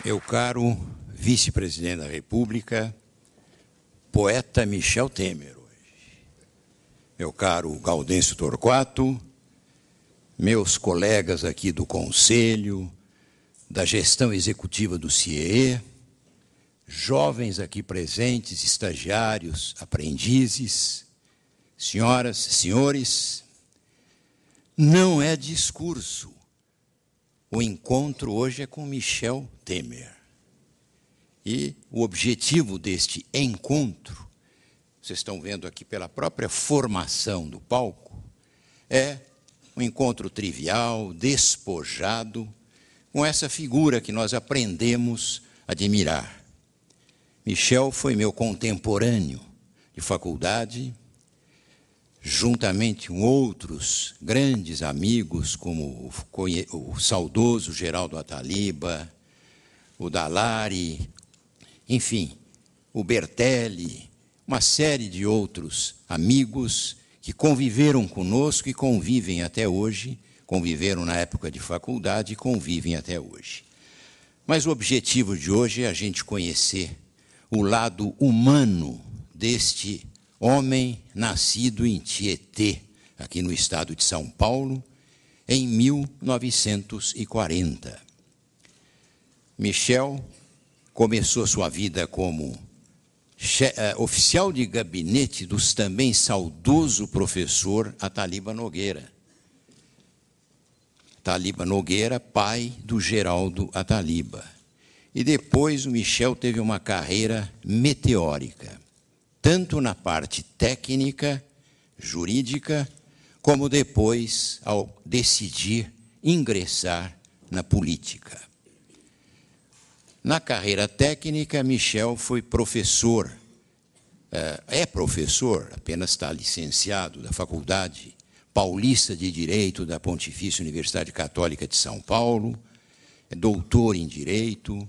Meu caro vice-presidente da República, poeta Michel Temer, hoje. Meu caro Gaudêncio Torquato, meus colegas aqui do Conselho, da gestão executiva do CIEE, jovens aqui presentes, estagiários, aprendizes, senhoras, senhores, não é discurso. O encontro hoje é com Michel Temer. E o objetivo deste encontro, vocês estão vendo aqui pela própria formação do palco, é um encontro trivial, despojado, com essa figura que nós aprendemos a admirar. Michel foi meu contemporâneo de faculdade, juntamente com outros grandes amigos, como o saudoso Geraldo Ataliba, o Dalari, enfim, o Bertelli, uma série de outros amigos que conviveram conosco e convivem até hoje, conviveram na época de faculdade e convivem até hoje. Mas o objetivo de hoje é a gente conhecer o lado humano deste homem nascido em Tietê, aqui no estado de São Paulo, em 1940. Michel começou sua vida como oficial de gabinete dos também saudoso professor Ataliba Nogueira. Ataliba Nogueira, pai do Geraldo Ataliba. E depois o Michel teve uma carreira meteórica, tanto na parte técnica, jurídica, como depois ao decidir ingressar na política. Na carreira técnica, Michel foi professor, apenas está licenciado da Faculdade Paulista de Direito da Pontifícia Universidade Católica de São Paulo, é doutor em Direito,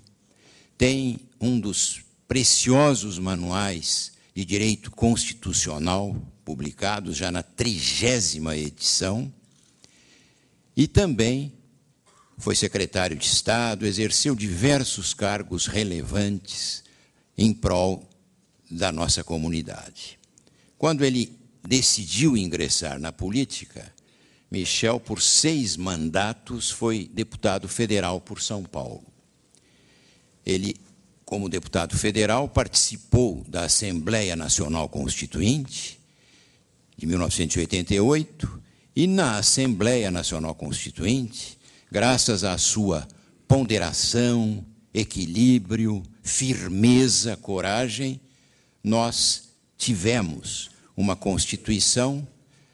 tem um dos preciosos manuais de Direito Constitucional, publicados já na 30ª edição, e também foi secretário de Estado, exerceu diversos cargos relevantes em prol da nossa comunidade. Quando ele decidiu ingressar na política, Michel, por 6 mandatos, foi deputado federal por São Paulo. Ele, como deputado federal, participou da Assembleia Nacional Constituinte, de 1988, e na Assembleia Nacional Constituinte, graças à sua ponderação, equilíbrio, firmeza, coragem, nós tivemos uma Constituição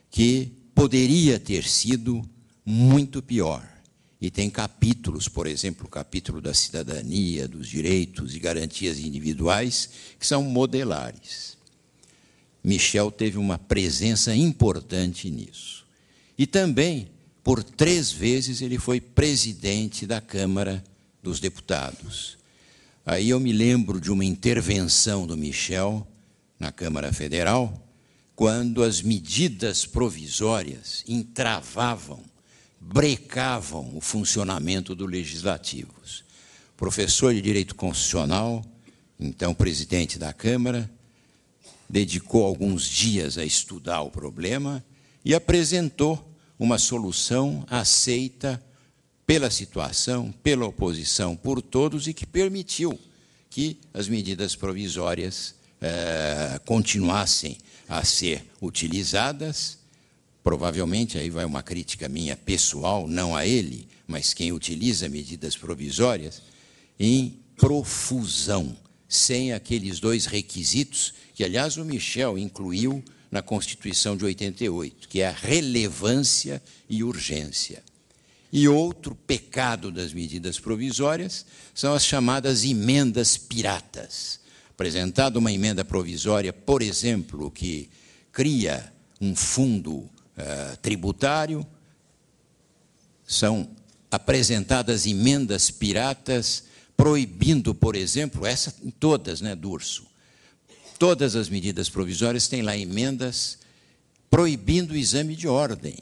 que poderia ter sido muito pior. E tem capítulos, por exemplo, o capítulo da cidadania, dos direitos e garantias individuais, que são modelares. Michel teve uma presença importante nisso. E também, por 3 vezes, ele foi presidente da Câmara dos Deputados. Aí eu me lembro de uma intervenção do Michel na Câmara Federal, quando as medidas provisórias entravavam, brecavam o funcionamento do Legislativo. Professor de Direito Constitucional, então presidente da Câmara, dedicou alguns dias a estudar o problema e apresentou uma solução aceita pela situação, pela oposição, por todos, e que permitiu que as medidas provisórias continuassem a ser utilizadas. Provavelmente, aí vai uma crítica minha pessoal, não a ele, mas quem utiliza medidas provisórias, em profusão, sem aqueles 2 requisitos que, aliás, o Michel incluiu na Constituição de 88, que é a relevância e urgência. E outro pecado das medidas provisórias são as chamadas emendas piratas. Apresentada uma emenda provisória, por exemplo, que cria um fundo tributário, são apresentadas emendas piratas proibindo, por exemplo, essa em todas, né, Durso? Todas as medidas provisórias têm lá emendas proibindo o exame de ordem,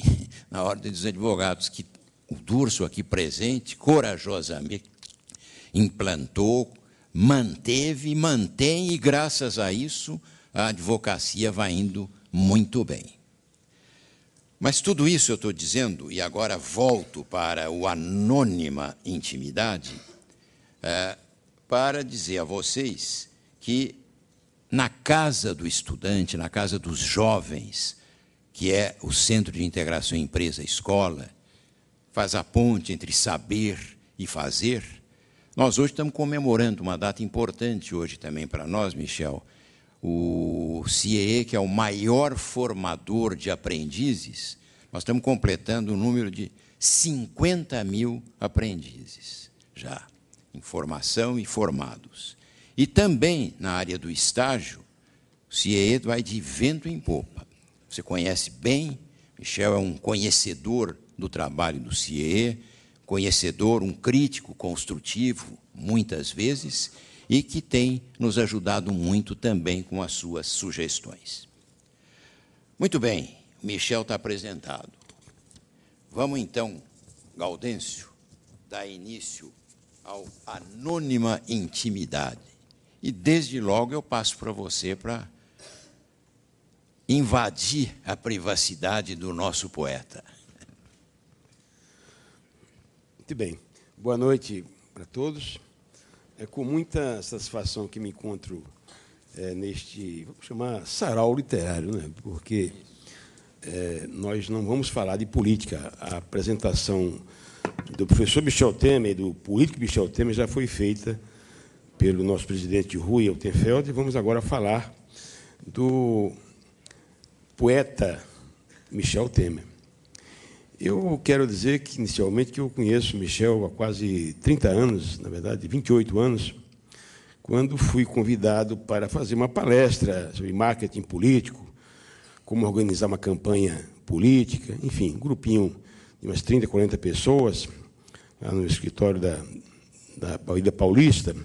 na Ordem dos Advogados, que o Durso aqui presente, corajosamente, implantou, manteve, mantém, e, graças a isso, a advocacia vai indo muito bem. Mas tudo isso eu estou dizendo, e agora volto para o Anônima Intimidade, para dizer a vocês que, na casa do estudante, na casa dos jovens, que é o Centro de Integração Empresa-Escola, faz a ponte entre saber e fazer. Nós hoje estamos comemorando uma data importante hoje também para nós, Michel, o CIEE, que é o maior formador de aprendizes. Nós estamos completando o número de 50 mil aprendizes, já, em formação e formados. E também, na área do estágio, o CIEE vai de vento em popa. Você conhece bem, Michel é um conhecedor do trabalho do CIEE, conhecedor, um crítico construtivo, muitas vezes, e que tem nos ajudado muito também com as suas sugestões. Muito bem, Michel está apresentado. Vamos, então, Gaudêncio, dar início ao Anônima Intimidade. E, desde logo, eu passo para você para invadir a privacidade do nosso poeta. Muito bem. Boa noite para todos. É com muita satisfação que me encontro neste, vamos chamar, sarau literário, né? Porque nós não vamos falar de política. A apresentação do professor Michel Temer, do político Michel Temer, já foi feita pelo nosso presidente Rui Altenfeld, e vamos agora falar do poeta Michel Temer. Eu quero dizer que, inicialmente, que eu conheço Michel há quase 30 anos, na verdade, 28 anos, quando fui convidado para fazer uma palestra sobre marketing político, como organizar uma campanha política, enfim, um grupinho de umas 30, 40 pessoas, lá no escritório da Avenida Paulista.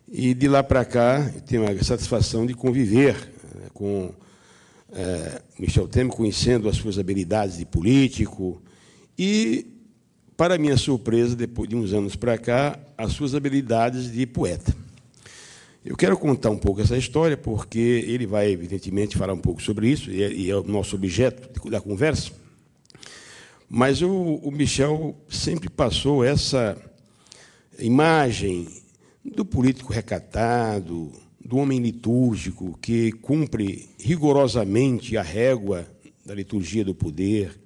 E, de lá para cá, eu tenho a satisfação de conviver com Michel Temer, conhecendo as suas habilidades de político e, para minha surpresa, depois de uns anos para cá, as suas habilidades de poeta. Eu quero contar um pouco essa história, porque ele vai, evidentemente, falar um pouco sobre isso, e é o nosso objeto da conversa. Mas o Michel sempre passou essa imagem do político recatado, do homem litúrgico que cumpre rigorosamente a régua da liturgia do poder,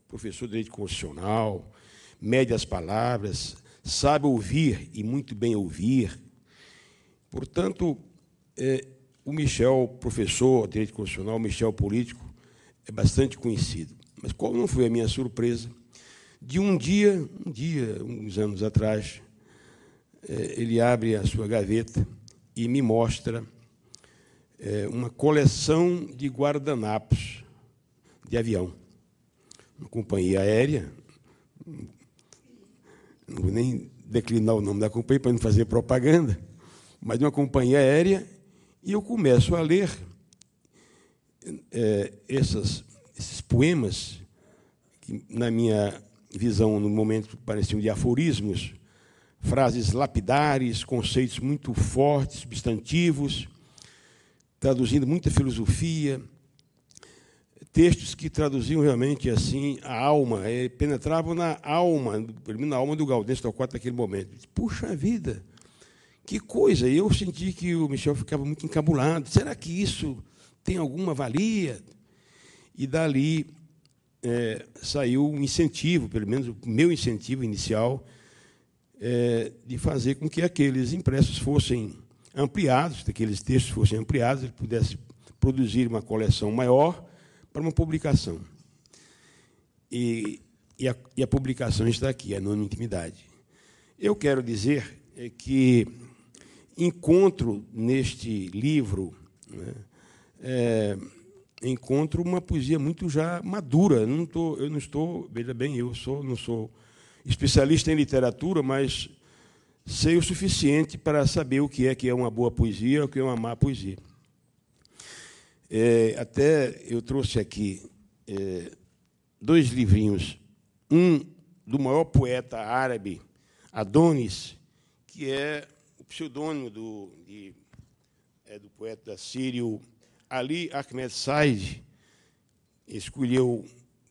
professor de direito constitucional, mede as palavras, sabe ouvir e muito bem ouvir. Portanto, o Michel, professor de direito constitucional, o Michel político, é bastante conhecido. Mas qual não foi a minha surpresa? De um dia, uns anos atrás, ele abre a sua gaveta e me mostra uma coleção de guardanapos de avião. Uma companhia aérea, não vou nem declinar o nome da companhia para não fazer propaganda, mas de uma companhia aérea, e eu começo a ler esses poemas, que, na minha visão, no momento, pareciam de aforismos, frases lapidares, conceitos muito fortes, substantivos, traduzindo muita filosofia, textos que traduziam realmente assim a alma, penetravam na alma do Gaudêncio Torquato naquele momento. Puxa vida, que coisa! E eu senti que o Michel ficava muito encabulado. Será que isso tem alguma valia? E dali saiu um incentivo, pelo menos o meu incentivo inicial, de fazer com que aqueles impressos fossem ampliados, que aqueles textos fossem ampliados, ele pudesse produzir uma coleção maior para uma publicação. E a publicação está aqui, a Anônima Intimidade. Eu quero dizer que encontro neste livro, encontro uma poesia muito já madura. Eu não estou, veja bem, não sou especialista em literatura, mas sei o suficiente para saber o que é uma boa poesia e o que é uma má poesia. Até eu trouxe aqui 2 livrinhos, um do maior poeta árabe, Adonis, que é o pseudônimo do poeta sírio Ali Ahmed Said. Escolheu,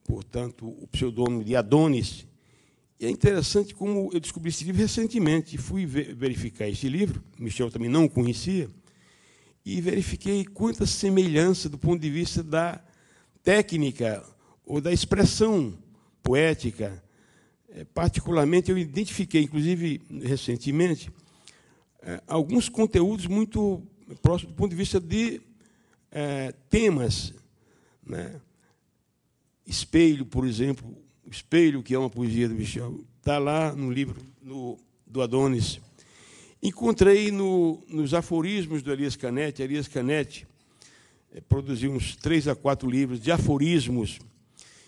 portanto, o pseudônimo de Adonis. E é interessante como eu descobri esse livro recentemente. Fui verificar esse livro, Michel também não o conhecia, e verifiquei quanta semelhança do ponto de vista da técnica ou da expressão poética. Particularmente, eu identifiquei, inclusive, recentemente, alguns conteúdos muito próximos do ponto de vista de temas, né? Espelho, por exemplo, Espelho, que é uma poesia do Michel, está lá no livro do Adonis. Encontrei nos aforismos do Elias Canetti. Elias Canetti produziu uns 3 a 4 livros de aforismos.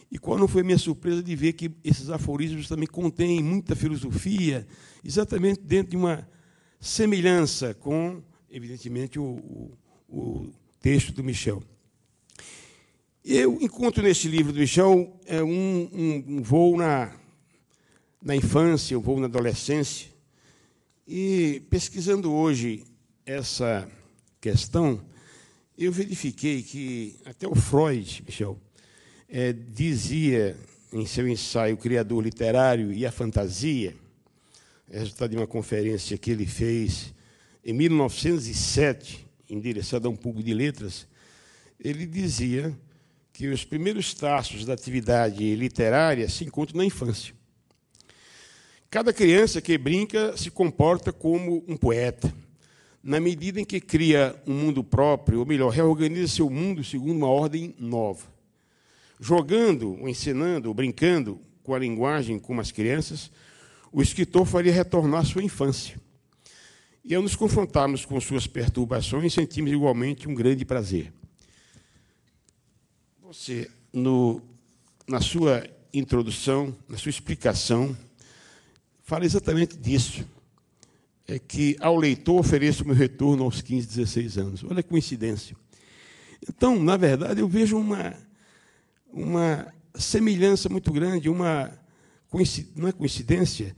E qual não foi minha surpresa de ver que esses aforismos também contêm muita filosofia, exatamente dentro de uma semelhança com, evidentemente, o texto do Michel. Eu encontro nesse livro do Michel um voo na infância, um voo na adolescência. E, pesquisando hoje essa questão, eu verifiquei que até o Freud, Michel, dizia em seu ensaio Criador Literário e a Fantasia, resultado de uma conferência que ele fez em 1907, endereçada a um público de letras, ele dizia que os primeiros traços da atividade literária se encontram na infância. Cada criança que brinca se comporta como um poeta, na medida em que cria um mundo próprio, ou melhor, reorganiza seu mundo segundo uma ordem nova. Jogando, ou ensinando, ou brincando com a linguagem como as crianças, o escritor faria retornar à sua infância. E, ao nos confrontarmos com suas perturbações, sentimos igualmente um grande prazer. Você, na sua introdução, na sua explicação, fala exatamente disso. É que ao leitor ofereço o meu retorno aos 15, 16 anos. Olha que coincidência. Então, na verdade, eu vejo uma semelhança muito grande, não é coincidência,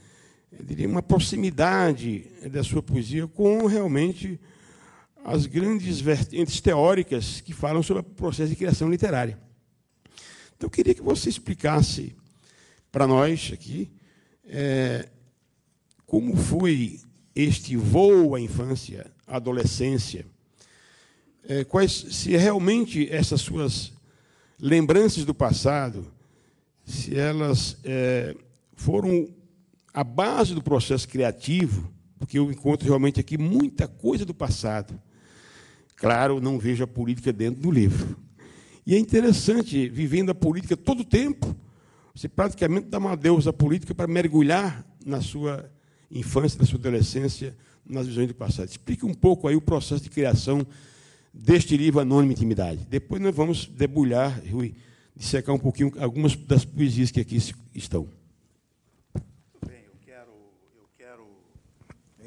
eu diria uma proximidade da sua poesia com realmente as grandes vertentes teóricas que falam sobre o processo de criação literária. Então, eu queria que você explicasse para nós aqui como foi este voo à infância, à adolescência, se realmente essas suas lembranças do passado, se elas foram a base do processo criativo, porque eu encontro realmente aqui muita coisa do passado. Claro, não vejo a política dentro do livro. E é interessante, vivendo a política todo o tempo, você praticamente dá uma adeus à política para mergulhar na sua infância, na sua adolescência, nas visões do passado. Explique um pouco aí o processo de criação deste livro Anônimo Intimidade. Depois nós vamos debulhar, Rui, dissecar um pouquinho algumas das poesias que aqui estão. Bem, eu quero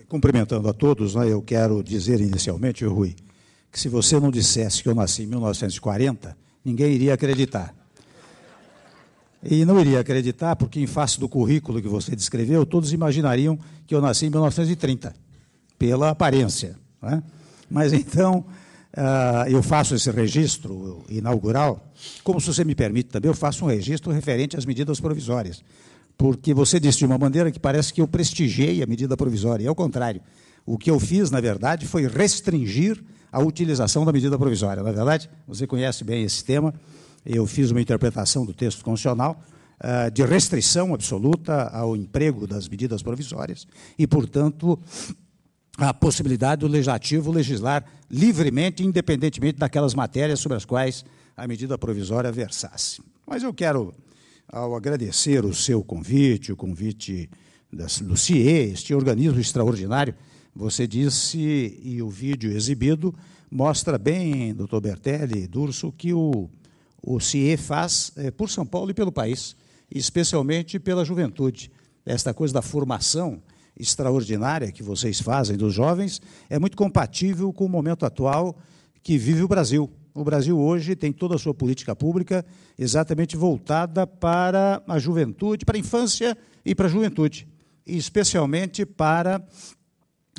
cumprimentando a todos, né, eu quero dizer inicialmente, Rui, que se você não dissesse que eu nasci em 1940, ninguém iria acreditar. E não iria acreditar porque, em face do currículo que você descreveu, todos imaginariam que eu nasci em 1930, pela aparência, né? Mas, então, eu faço esse registro inaugural, como, se você me permite também, eu faço um registro referente às medidas provisórias, porque você disse de uma maneira que parece que eu prestigiei a medida provisória, e ao contrário. O que eu fiz, na verdade, foi restringir a utilização da medida provisória. Na verdade, você conhece bem esse tema, eu fiz uma interpretação do texto constitucional de restrição absoluta ao emprego das medidas provisórias e, portanto, a possibilidade do legislativo legislar livremente, independentemente daquelas matérias sobre as quais a medida provisória versasse. Mas eu quero, ao agradecer o seu convite, o convite do CIE, este organismo extraordinário, você disse, e o vídeo exibido mostra bem, doutor Bertelli, Durso, que o CIE faz por São Paulo e pelo país, especialmente pela juventude. Esta coisa da formação extraordinária que vocês fazem dos jovens é muito compatível com o momento atual que vive o Brasil. O Brasil hoje tem toda a sua política pública exatamente voltada para a juventude, para a infância e para a juventude, e especialmente para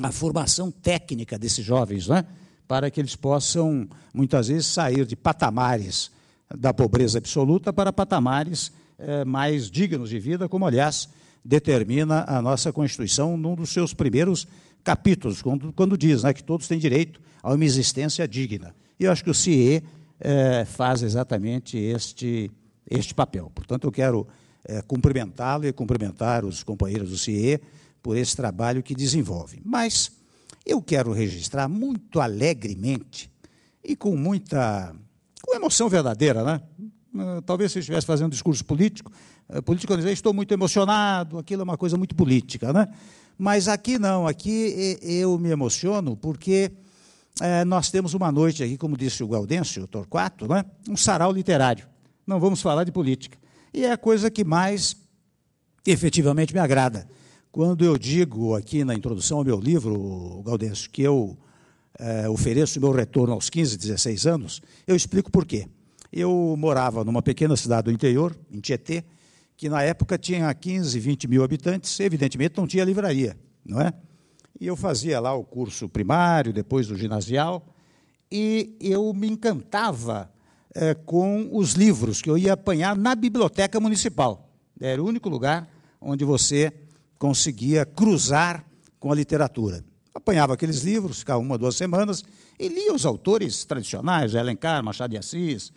a formação técnica desses jovens, né? Para que eles possam, muitas vezes, sair de patamares da pobreza absoluta para patamares mais dignos de vida, como, aliás, determina a nossa Constituição num dos seus primeiros capítulos, quando diz, né, que todos têm direito a uma existência digna. E eu acho que o CIE faz exatamente este papel. Portanto, eu quero cumprimentá-lo e cumprimentar os companheiros do CIE por esse trabalho que desenvolve. Mas eu quero registrar muito alegremente e com emoção verdadeira, né? Talvez se eu estivesse fazendo um discurso político, eu dizer, estou muito emocionado, aquilo é uma coisa muito política, né? Mas aqui não, aqui eu me emociono porque nós temos uma noite aqui, como disse o Gaudêncio Torquato, né? Um sarau literário. Não vamos falar de política. E é a coisa que mais efetivamente me agrada. Quando eu digo aqui na introdução ao meu livro, Gaudêncio, que eu ofereço o meu retorno aos 15, 16 anos, eu explico por quê. Eu morava numa pequena cidade do interior, em Tietê, que na época tinha 15, 20 mil habitantes, evidentemente não tinha livraria, não é? E eu fazia lá o curso primário, depois o ginasial, e eu me encantava com os livros que eu ia apanhar na biblioteca municipal. Era o único lugar onde você conseguia cruzar com a literatura. Apanhava aqueles livros, ficava 1 ou 2 semanas, e lia os autores tradicionais, Alencar, Machado de Assis,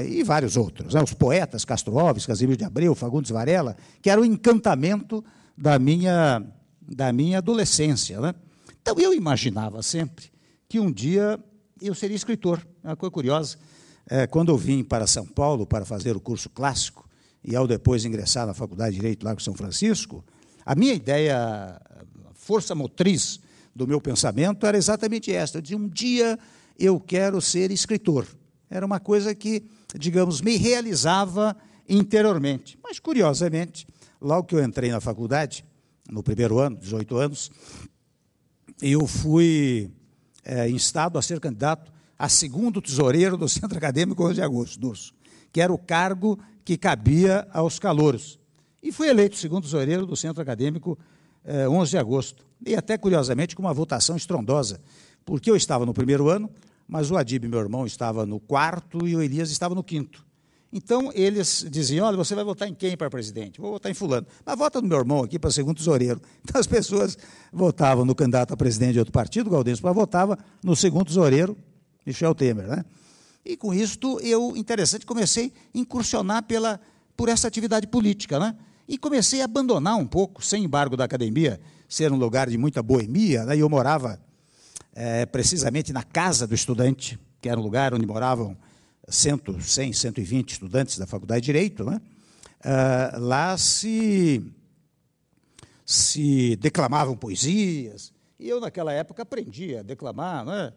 e vários outros, né? Os poetas, Castro Alves, Casimiro de Abreu, Fagundes Varela, que era o encantamento da minha adolescência, né? Então, eu imaginava sempre que um dia eu seria escritor. É uma coisa curiosa. Quando eu vim para São Paulo para fazer o curso clássico, e ao depois ingressar na Faculdade de Direito lá com São Francisco, a minha ideia, a força motriz do meu pensamento era exatamente esta. Eu dizia, um dia eu quero ser escritor. Era uma coisa que, digamos, me realizava interiormente. Mas, curiosamente, logo que eu entrei na faculdade, no primeiro ano, 18 anos, eu fui instado a ser candidato a segundo tesoureiro do Centro Acadêmico 11 de Agosto, que era o cargo que cabia aos calouros. E fui eleito segundo tesoureiro do Centro Acadêmico 11 de Agosto. E até, curiosamente, com uma votação estrondosa, porque eu estava no primeiro ano, mas o Adib, meu irmão, estava no 4º e o Elias estava no 5º. Então, eles diziam, olha, você vai votar em quem para presidente? Vou votar em fulano. Mas vota no meu irmão aqui para segundo tesoureiro. Então, as pessoas votavam no candidato a presidente de outro partido, Gaudêncio, mas votava no segundo tesoureiro, Michel Temer, né? E, com isto, interessante, comecei a incursionar por essa atividade política, né? E comecei a abandonar um pouco, sem embargo da academia, ser um lugar de muita boemia, né? E eu morava precisamente na casa do estudante, que era um lugar onde moravam 100, 120 estudantes da Faculdade de Direito, né? Lá se declamavam poesias, e eu, naquela época, aprendi a declamar, né?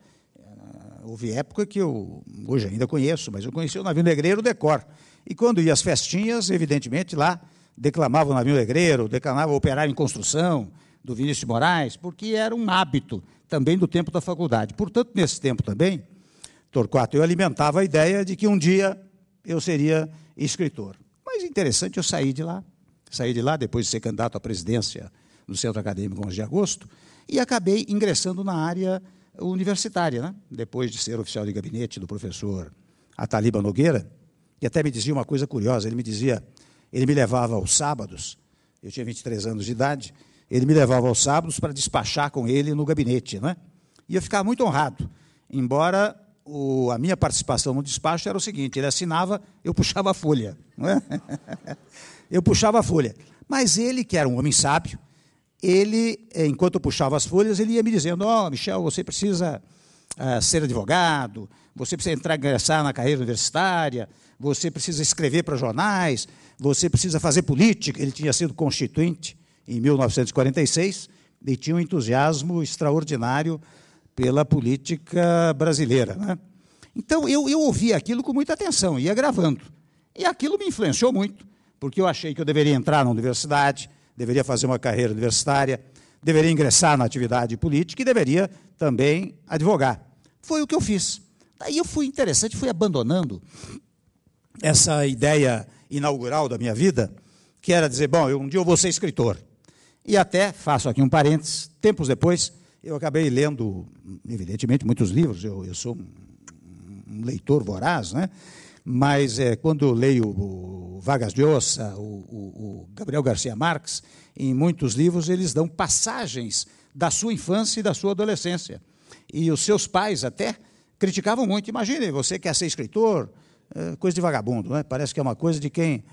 Houve época que eu, hoje ainda conheço, mas eu conheci o Navio Negreiro de cor. E quando ia às festinhas, evidentemente, lá declamava o Navio Negreiro, declamava o Operário em Construção, do Vinícius de Moraes, porque era um hábito também do tempo da faculdade. Portanto, nesse tempo também, Torquato, eu alimentava a ideia de que um dia eu seria escritor. Mas interessante, eu saí de lá depois de ser candidato à presidência do Centro Acadêmico 11 de Agosto, e acabei ingressando na área universitária, né? Depois de ser oficial de gabinete do professor Ataliba Nogueira, que até me dizia uma coisa curiosa, ele me levava aos sábados, eu tinha 23 anos de idade, ele me levava aos sábados para despachar com ele no gabinete, né? E eu ficava muito honrado, embora a minha participação no despacho era o seguinte, ele assinava, eu puxava a folha, não é? Eu puxava a folha. Mas ele, que era um homem sábio, ele, enquanto eu puxava as folhas, ele ia me dizendo, Michel, você precisa ser advogado, você precisa ingressar na carreira universitária, você precisa escrever para jornais, você precisa fazer política. Ele tinha sido constituinte em 1946 e tinha um entusiasmo extraordinário pela política brasileira, né? Então, eu ouvi aquilo com muita atenção, ia gravando. E aquilo me influenciou muito, porque eu achei que eu deveria entrar na universidade, deveria fazer uma carreira universitária, deveria ingressar na atividade política e deveria também advogar. Foi o que eu fiz. Daí eu fui abandonando essa ideia inaugural da minha vida, que era dizer, bom, um dia eu vou ser escritor. E até, faço aqui um parênteses, tempos depois, eu acabei lendo, evidentemente, muitos livros, eu sou um leitor voraz, né? Mas quando eu leio o Vargas Llosa, o Gabriel Garcia Marques, em muitos livros eles dão passagens da sua infância e da sua adolescência. E os seus pais até criticavam muito. Imagine, você quer ser escritor, coisa de vagabundo, né? Parece que é uma coisa de quem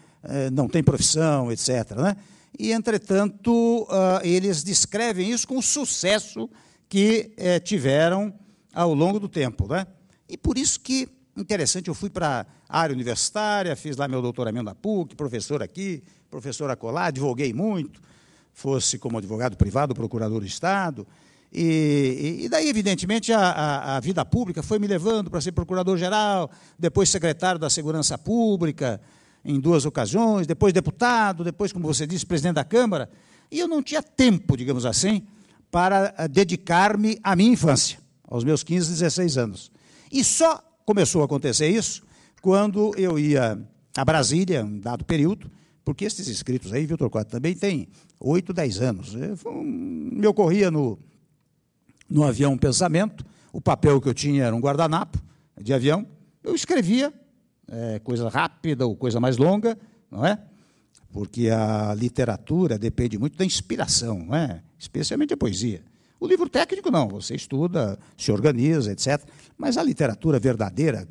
não tem profissão, etc., né? E, entretanto, eles descrevem isso com o sucesso que tiveram ao longo do tempo, né? E por isso que, interessante, eu fui para a área universitária, fiz lá meu doutoramento na PUC, professor aqui, professor acolá, advoguei muito, fosse como advogado privado, procurador do Estado, e daí, evidentemente, a vida pública foi me levando para ser procurador-geral, depois secretário da Segurança Pública, em 2 ocasiões, depois deputado, depois, como você disse, presidente da Câmara, e eu não tinha tempo, digamos assim, para dedicar-me à minha infância, aos meus 15, 16 anos. E só começou a acontecer isso quando eu ia a Brasília, um dado período, porque esses inscritos aí, Vitor Quatro, também têm 8, 10 anos. Me ocorria no avião um pensamento, o papel que eu tinha era um guardanapo de avião, eu escrevia coisa rápida ou coisa mais longa, não é? Porque a literatura depende muito da inspiração, não é? Especialmente a poesia. O livro técnico, não, você estuda, se organiza, etc. Mas a literatura verdadeira,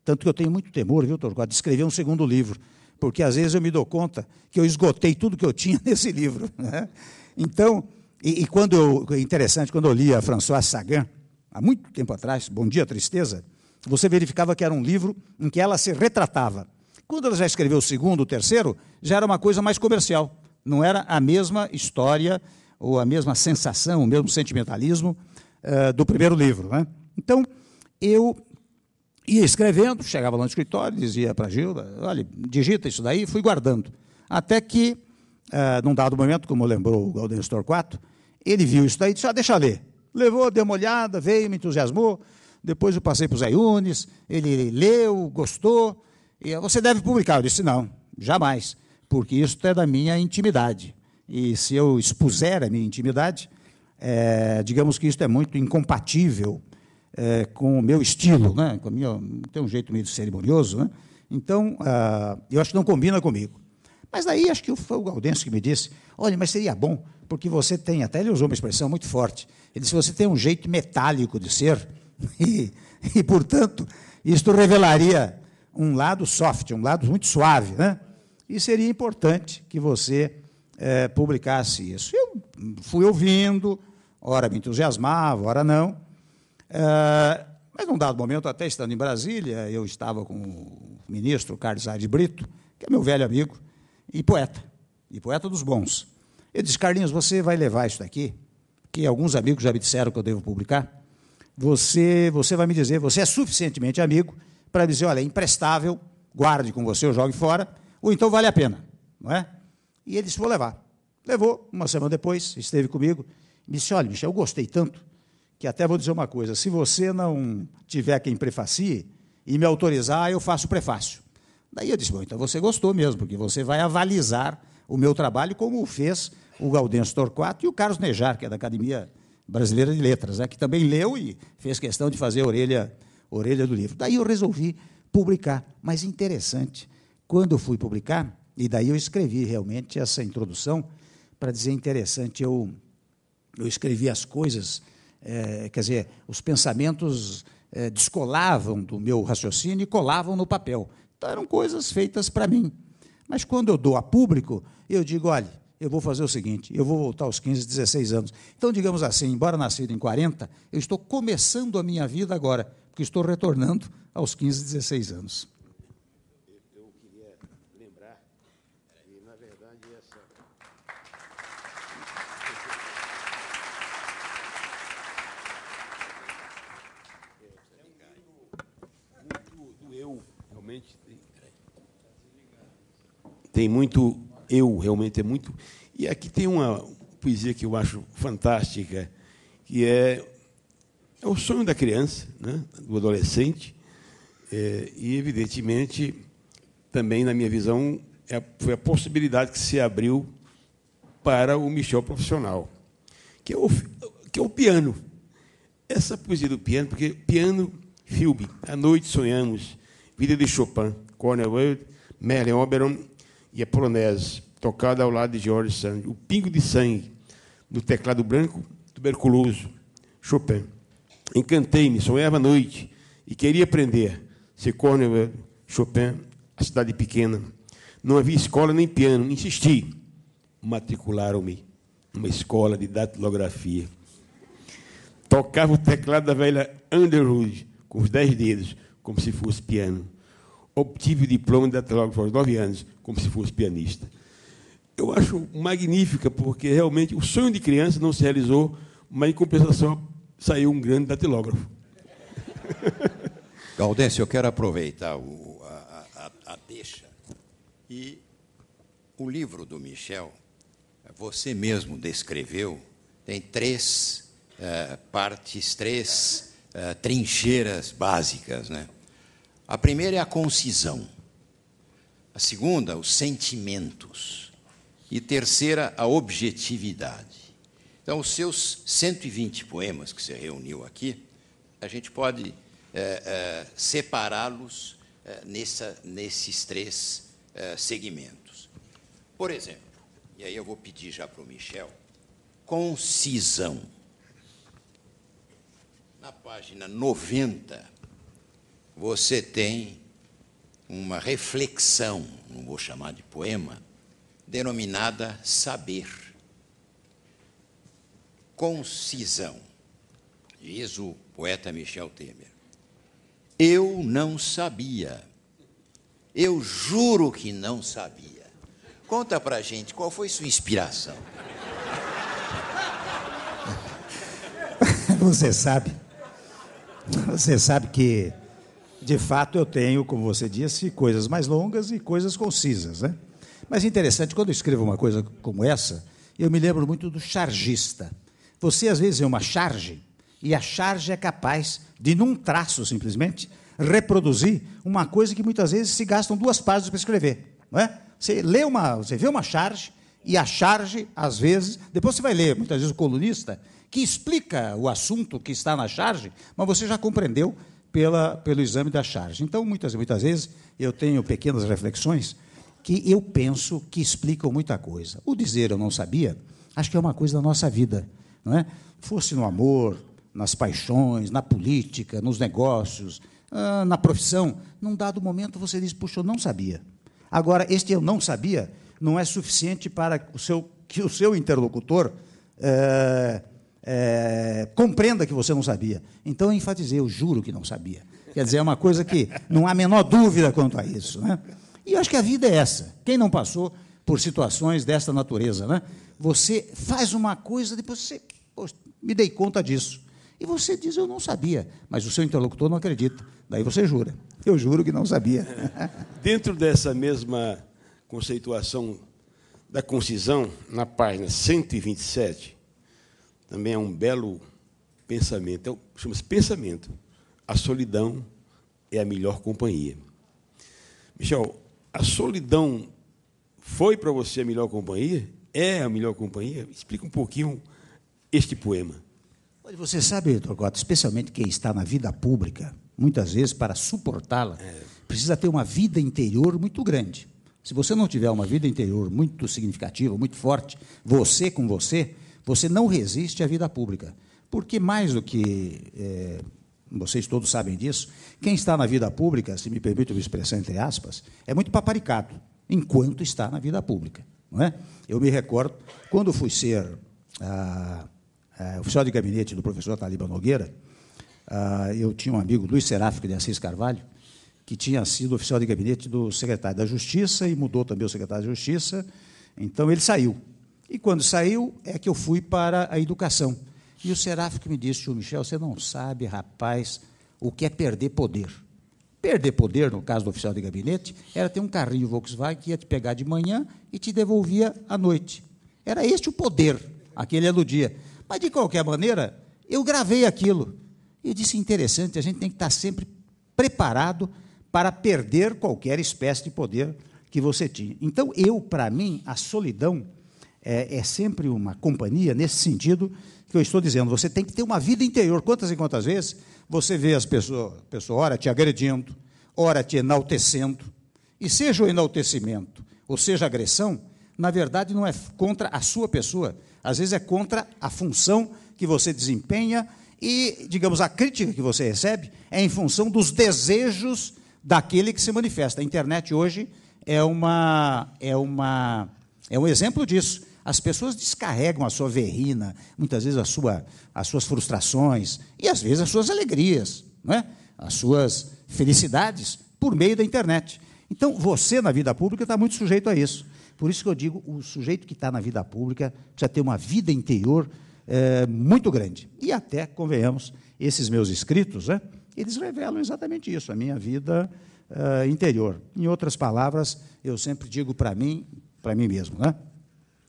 tanto que eu tenho muito temor, viu, Torquato, de escrever um segundo livro, porque às vezes eu me dou conta que eu esgotei tudo que eu tinha nesse livro, né? Então, interessante, quando eu li a Françoise Sagan, há muito tempo atrás, Bom Dia, Tristeza, você verificava que era um livro em que ela se retratava. Quando ela já escreveu o segundo, o terceiro, já era uma coisa mais comercial. Não era a mesma história, ou a mesma sensação, o mesmo sentimentalismo do primeiro livro, né? Então, eu ia escrevendo, chegava lá no escritório, dizia para a Gilda, olha, digita isso daí, e fui guardando. Até que, num dado momento, como lembrou o Gaudêncio Torquato, ele viu isso daí e disse, deixa eu ler. Levou, deu uma olhada, veio, me entusiasmou. Depois eu passei para o Zé Yunes, ele leu, gostou, e você deve publicar. Eu disse, não, jamais, porque isso é da minha intimidade. E se eu expuser a minha intimidade, digamos que isso é muito incompatível com o meu estilo, né? Tem um jeito meio cerimonioso, né? Então, eu acho que não combina comigo. Mas daí acho que foi o Gaudêncio que me disse, olha, mas seria bom, porque você tem, até ele usou uma expressão muito forte, ele disse, você tem um jeito metálico de ser, e portanto, isto revelaria um lado soft, um lado muito suave, né? E seria importante que você publicasse isso. Eu fui ouvindo, ora me entusiasmava, ora não, mas num dado momento, até estando em Brasília, eu estava com o ministro Carlos Aires Brito, que é meu velho amigo, e poeta dos bons. Ele disse, Carlinhos, você vai levar isso daqui, que alguns amigos já me disseram que eu devo publicar, você vai me dizer, você é suficientemente amigo para dizer, olha, é imprestável, guarde com você ou jogue fora, ou então vale a pena, não é? E ele disse, vou levar. Levou, uma semana depois, esteve comigo, me disse, olha, Michel, eu gostei tanto, que até vou dizer uma coisa, se você não tiver quem prefacie e me autorizar, eu faço o prefácio. Daí eu disse, bom, então você gostou mesmo, porque você vai avalizar o meu trabalho, como o fez o Gaudêncio Torquato e o Carlos Nejar, que é da Academia Brasileira de Letras, que também leu e fez questão de fazer a orelha do livro. Daí eu resolvi publicar. Mas interessante, quando eu fui publicar, e daí eu escrevi realmente essa introdução, para dizer interessante, eu escrevi as coisas, quer dizer, os pensamentos descolavam do meu raciocínio e colavam no papel. Então, eram coisas feitas para mim. Mas, quando eu dou a público, eu digo, olha, eu vou fazer o seguinte, eu vou voltar aos 15, 16 anos. Então, digamos assim, embora nascido em 40, eu estou começando a minha vida agora, porque estou retornando aos 15, 16 anos. Eu queria lembrar que, na verdade, muito do eu, realmente, tem muito eu, realmente é muito... E aqui tem uma poesia que eu acho fantástica, que é o sonho da criança, né, do adolescente, e, evidentemente, também, na minha visão, foi a possibilidade que se abriu para o Michel profissional, que é o piano. Essa poesia do piano, porque piano, filme, À Noite Sonhamos, Vida de Chopin, Cornewall, Merlin Oberon e a Polonaise, tocada ao lado de George Sand. O Pingo de Sangue, no teclado branco, tuberculoso, Chopin. Encantei-me, sonhava à noite e queria aprender. Se Cornewall, Chopin, a cidade pequena. Não havia escola nem piano. Insisti. Matricularam-me numa escola de datilografia. Tocava o teclado da velha Underwood com os 10 dedos, como se fosse piano. Obtive o diploma de datilógrafo aos 9 anos, como se fosse pianista. Eu acho magnífica, porque realmente o sonho de criança não se realizou, mas, em compensação, saiu um grande datilógrafo. Gaudêncio, eu quero aproveitar a deixa. E o livro do Michel, você mesmo descreveu, tem 3 partes, 3 trincheiras básicas, né? A primeira é a concisão. A segunda, os sentimentos. E terceira, a objetividade. Então, os seus 120 poemas que você reuniu aqui, a gente pode separá-los nesses 3 segmentos. Por exemplo, e aí eu vou pedir já para o Michel, concisão. Na página 90, você tem uma reflexão, não vou chamar de poema, denominada Saber. Concisão, diz o poeta Michel Temer. Eu não sabia. Eu juro que não sabia. Conta para a gente, qual foi sua inspiração? Você sabe que, de fato, eu tenho, como você disse, coisas mais longas e coisas concisas, né? Mas interessante, quando eu escrevo uma coisa como essa, eu me lembro muito do chargista. Você, às vezes, é uma charge, e a charge é capaz de, num traço, simplesmente, reproduzir uma coisa que, muitas vezes, se gastam 2 páginas para escrever, não é? Você vê uma charge, e a charge, às vezes, depois você vai ler, muitas vezes, o colunista, que explica o assunto que está na charge, mas você já compreendeu pelo exame da charge. Então, muitas vezes, eu tenho pequenas reflexões que eu penso que explicam muita coisa. O dizer eu não sabia, acho que é uma coisa da nossa vida, não é? Fosse no amor, nas paixões, na política, nos negócios, na profissão, num dado momento você diz, puxa, eu não sabia. Agora, este eu não sabia não é suficiente para que o seu interlocutor compreenda que você não sabia. Então, eu enfatizei, eu juro que não sabia. Quer dizer, é uma coisa que não há a menor dúvida quanto a isso, né? E eu acho que a vida é essa. Quem não passou por situações desta natureza, né? Você faz uma coisa, depois você, poxa, me dei conta disso. E você diz, eu não sabia, mas o seu interlocutor não acredita. Daí você jura. Eu juro que não sabia. Dentro dessa mesma conceituação da concisão, na página 127, também é um belo pensamento. Então, chama-se pensamento. A solidão é a melhor companhia. Michel, a solidão foi para você a melhor companhia? É a melhor companhia? Explica um pouquinho este poema. Você sabe, Torquato, especialmente quem está na vida pública, muitas vezes, para suportá-la, precisa ter uma vida interior muito grande. Se você não tiver uma vida interior muito significativa, muito forte, você com você não resiste à vida pública. Porque, mais do que... vocês todos sabem disso, quem está na vida pública, se me permite uma expressão entre aspas, é muito paparicado, enquanto está na vida pública. Não é? Eu me recordo, quando fui ser oficial de gabinete do professor Taliba Nogueira, eu tinha um amigo, Luiz Seráfico de Assis Carvalho, que tinha sido oficial de gabinete do secretário da Justiça e mudou também o secretário da Justiça, então ele saiu. E, quando saiu, é que eu fui para a educação. E o Seráfico me disse, tio Michel, você não sabe, rapaz, o que é perder poder. Perder poder, no caso do oficial de gabinete, era ter um carrinho Volkswagen que ia te pegar de manhã e te devolvia à noite. Era este o poder a que ele aludia. Mas, de qualquer maneira, eu gravei aquilo. E eu disse, interessante, a gente tem que estar sempre preparado para perder qualquer espécie de poder que você tinha. Então, para mim, a solidão é sempre uma companhia nesse sentido que eu estou dizendo. Você tem que ter uma vida interior. Quantas e quantas vezes você vê as pessoas, ora te agredindo, ora te enaltecendo, e seja o enaltecimento, ou seja a agressão, na verdade não é contra a sua pessoa, às vezes é contra a função que você desempenha e, digamos, a crítica que você recebe é em função dos desejos daquele que se manifesta. A internet hoje é um exemplo disso. As pessoas descarregam a sua verrina, muitas vezes as suas frustrações e, às vezes, as suas alegrias, não é? As suas felicidades, por meio da internet. Então, você, na vida pública, está muito sujeito a isso. Por isso que eu digo, o sujeito que está na vida pública precisa ter uma vida interior muito grande. E até, convenhamos, esses meus escritos, eles revelam exatamente isso, a minha vida interior. Em outras palavras, eu sempre digo para mim mesmo, né?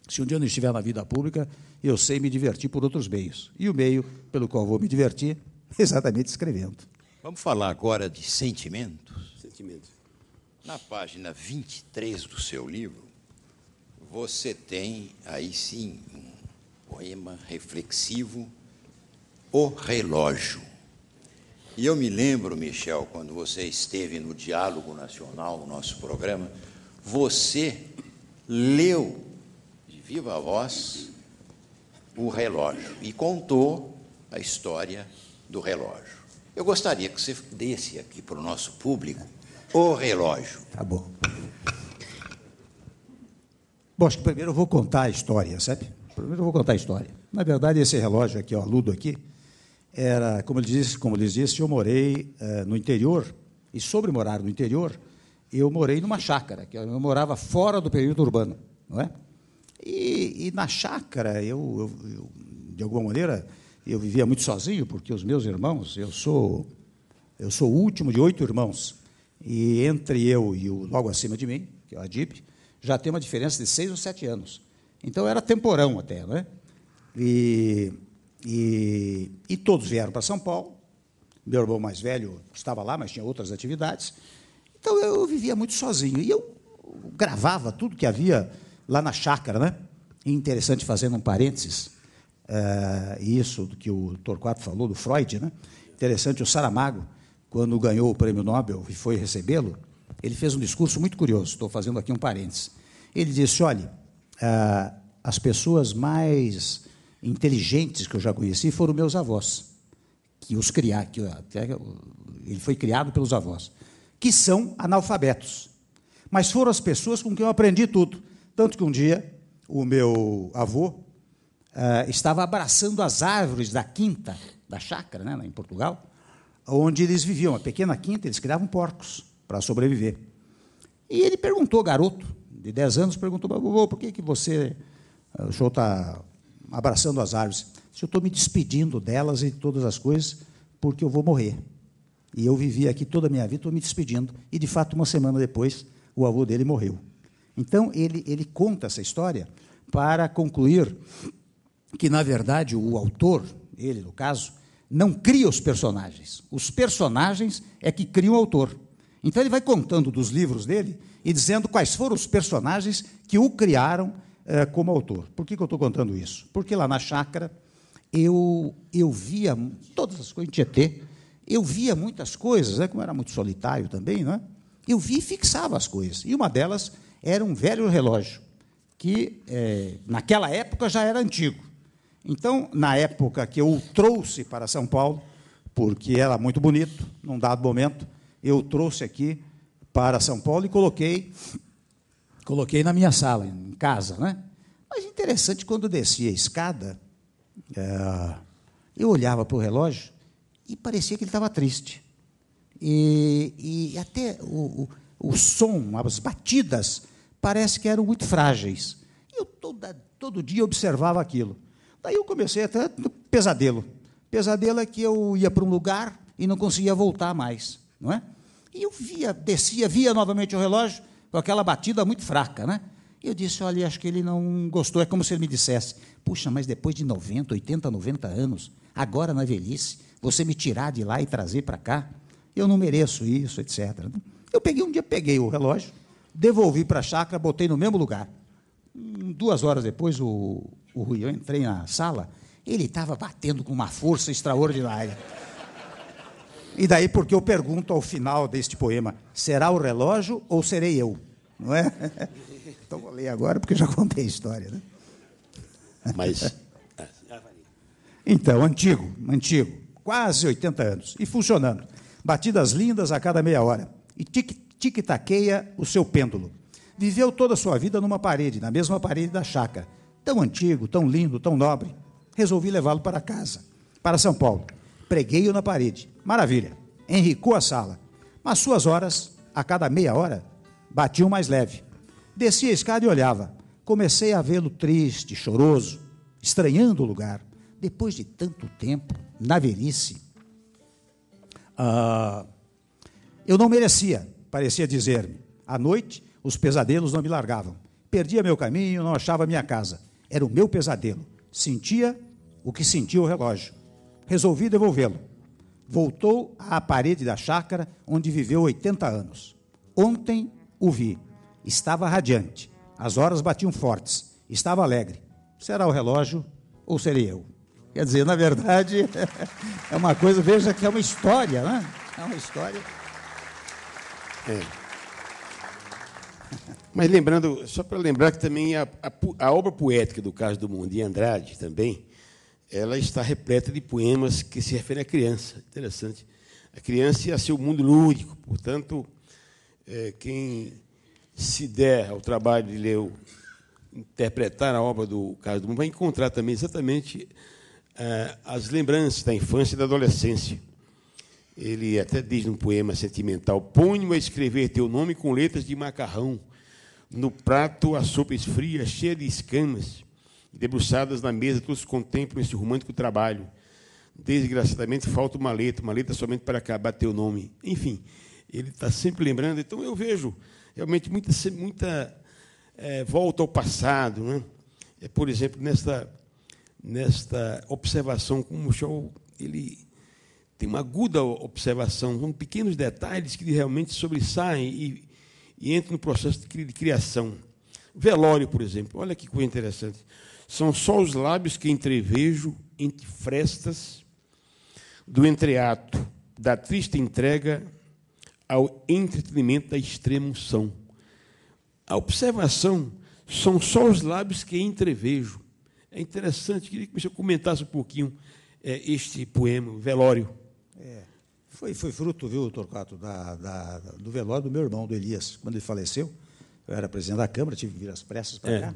Se um dia eu não estiver na vida pública, eu sei me divertir por outros meios. E o meio pelo qual vou me divertir é exatamente escrevendo. Vamos falar agora de sentimentos. Sentimentos. Na página 23 do seu livro, você tem, aí sim, um poema reflexivo, O Relógio. E eu me lembro, Michel, quando você esteve no Diálogo Nacional, no nosso programa, você leu de viva voz o relógio e contou a história do relógio. Eu gostaria que você desse aqui para o nosso público O Relógio. Tá bom. Bom, acho que primeiro eu vou contar a história, sabe? Primeiro eu vou contar a história. Na verdade, esse relógio aqui, aludo aqui, era, como lhes disse, eu morei no interior, e sobre morar no interior, eu morei numa chácara, que eu morava fora do perímetro urbano, não é? E na chácara, eu, de alguma maneira, eu vivia muito sozinho, porque os meus irmãos, eu sou o último de 8 irmãos, e entre eu e o logo acima de mim, que é o Adib, já tem uma diferença de 6 ou 7 anos. Então, era temporão até, não é? E todos vieram para São Paulo. Meu irmão mais velho estava lá, mas tinha outras atividades. Então, eu vivia muito sozinho. E eu gravava tudo que havia lá na chácara, né? E interessante, fazendo um parênteses, isso que o Torquato falou, do Freud, né? Interessante, o Saramago, quando ganhou o Prêmio Nobel e foi recebê-lo, ele fez um discurso muito curioso, estou fazendo aqui um parênteses. Ele disse, olha, as pessoas mais inteligentes que eu já conheci foram meus avós, que os criaram, ele foi criado pelos avós, que são analfabetos, mas foram as pessoas com quem eu aprendi tudo. Tanto que um dia o meu avô estava abraçando as árvores da quinta, da chácara, né, lá em Portugal, onde eles viviam, uma pequena quinta, eles criavam porcos para sobreviver. E ele perguntou, garoto, de 10 anos, perguntou, vovô, por que o senhor está abraçando as árvores? Se eu estou me despedindo delas e de todas as coisas, porque eu vou morrer. E eu vivi aqui toda a minha vida, estou me despedindo. E, de fato, uma semana depois, o avô dele morreu. Então, ele conta essa história para concluir que, na verdade, o autor, ele, no caso, não cria os personagens é que criam o autor. Então, ele vai contando dos livros dele e dizendo quais foram os personagens que o criaram como autor. Por que eu estou contando isso? Porque lá na chácara eu via todas as coisas em Tietê, eu via muitas coisas, como eu era muito solitário também, não é? Eu via e fixava as coisas. E uma delas era um velho relógio, que naquela época já era antigo. Então, na época que eu o trouxe para São Paulo, porque era muito bonito, num dado momento, eu o trouxe aqui para São Paulo e coloquei na minha sala, em casa, né? Mas interessante, quando eu descia a escada, eu olhava para o relógio e parecia que ele estava triste. E até o som, as batidas, parece que eram muito frágeis. E eu todo dia observava aquilo. Daí eu comecei até pesadelo. Pesadelo é que eu ia para um lugar e não conseguia voltar mais, não é? E eu descia, via novamente o relógio, com aquela batida muito fraca, né? E eu disse, olha, acho que ele não gostou. É como se ele me dissesse, puxa, mas depois de 90, 80, 90 anos, agora na velhice, você me tirar de lá e trazer para cá, eu não mereço isso, etc. Um dia peguei o relógio, devolvi para a chácara, botei no mesmo lugar. 2 horas depois, o Rui, eu entrei na sala, ele estava batendo com uma força extraordinária. E daí porque eu pergunto ao final deste poema, será o relógio ou serei eu? Não é? Então vou ler agora, porque eu já contei a história, né? Mas... Então, antigo, quase 80 anos, e funcionando. Batidas lindas a cada meia hora. E tic-taqueia o seu pêndulo. Viveu toda a sua vida numa parede, na mesma parede da chácara. Tão antigo, tão lindo, tão nobre. Resolvi levá-lo para casa, para São Paulo. Preguei-o na parede. Maravilha. Enricou a sala. Mas suas horas, a cada meia hora, batiam mais leve. Desci a escada e olhava. Comecei a vê-lo triste, choroso, estranhando o lugar. Depois de tanto tempo, na velhice, eu não merecia, parecia dizer-me. À noite, os pesadelos não me largavam. Perdia meu caminho, não achava minha casa. Era o meu pesadelo. Sentia o que sentia o relógio. Resolvi devolvê-lo. Voltou à parede da chácara, onde viveu 80 anos. Ontem o vi. Estava radiante. As horas batiam fortes. Estava alegre. Será o relógio ou serei eu? Quer dizer, na verdade, é uma coisa, veja que é uma história, né? É uma história. Mas lembrando, só para lembrar que também a obra poética do Carlos Drummond de Andrade também, ela está repleta de poemas que se referem à criança. Interessante. A criança e a seu mundo lúdico. Portanto, quem se der ao trabalho de ler, interpretar a obra do Carlos Drummond, vai encontrar também exatamente as lembranças da infância e da adolescência. Ele até diz num poema sentimental: põe-me a escrever teu nome com letras de macarrão. No prato a sopa esfria, cheia de escamas, debruçadas na mesa, todos contemplam esse romântico trabalho. Desgraçadamente falta uma letra somente para acabar teu nome. Enfim, ele está sempre lembrando. Então eu vejo realmente muita volta ao passado, né? Por exemplo, nesta observação, como o Shaw, ele tem uma aguda observação, são pequenos detalhes que realmente sobressaem e entram no processo de criação. Velório, por exemplo, olha que coisa interessante. São só os lábios que entrevejo entre frestas do entreato, da triste entrega ao entretenimento da extrema unção. A observação são só os lábios que entrevejo. É interessante, queria que você comentasse um pouquinho este poema, Velório. Foi fruto, viu, Torquato, do velório do meu irmão, do Elias. Quando ele faleceu, eu era presidente da Câmara, tive que vir às pressas para cá.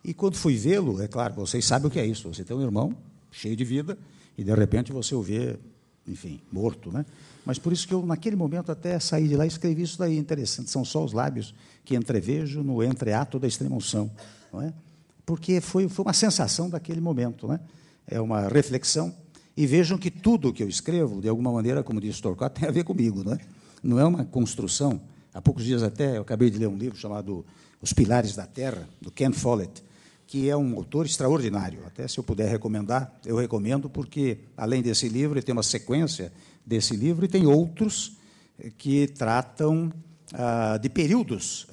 E quando fui vê-lo, é claro, vocês sabem o que é isso. Você tem um irmão cheio de vida e, de repente, você o vê, enfim, morto, né? Mas por isso que eu, naquele momento, até saí de lá e escrevi isso daí, interessante. São só os lábios que entrevejo no entreato da extrema unção, não é? Porque foi uma sensação daquele momento, né? É uma reflexão. E vejam que tudo que eu escrevo, de alguma maneira, como disse o Torquato, tem a ver comigo, não é? Não é uma construção. Há poucos dias até, eu acabei de ler um livro chamado Os Pilares da Terra, do Ken Follett, que é um autor extraordinário. Até se eu puder recomendar, eu recomendo, porque, além desse livro, ele tem uma sequência desse livro, e tem outros que tratam de períodos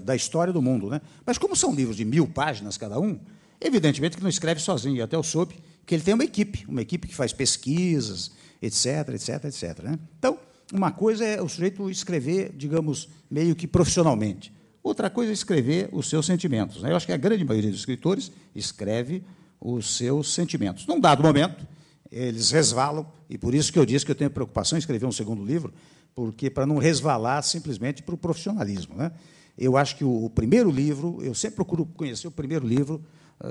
da história do mundo, né? Mas como são livros de 1000 páginas cada um, evidentemente que não escreve sozinho. Até eu soube que ele tem uma equipe que faz pesquisas, etc., etc., etc., né? Então, uma coisa é o sujeito escrever, digamos, meio que profissionalmente. Outra coisa é escrever os seus sentimentos, né? Eu acho que a grande maioria dos escritores escreve os seus sentimentos. Num dado momento, eles resvalam, e por isso que eu disse que eu tenho preocupação em escrever um segundo livro, porque para não resvalar simplesmente para o profissionalismo, né? Eu acho que o primeiro livro, eu sempre procuro conhecer o primeiro livro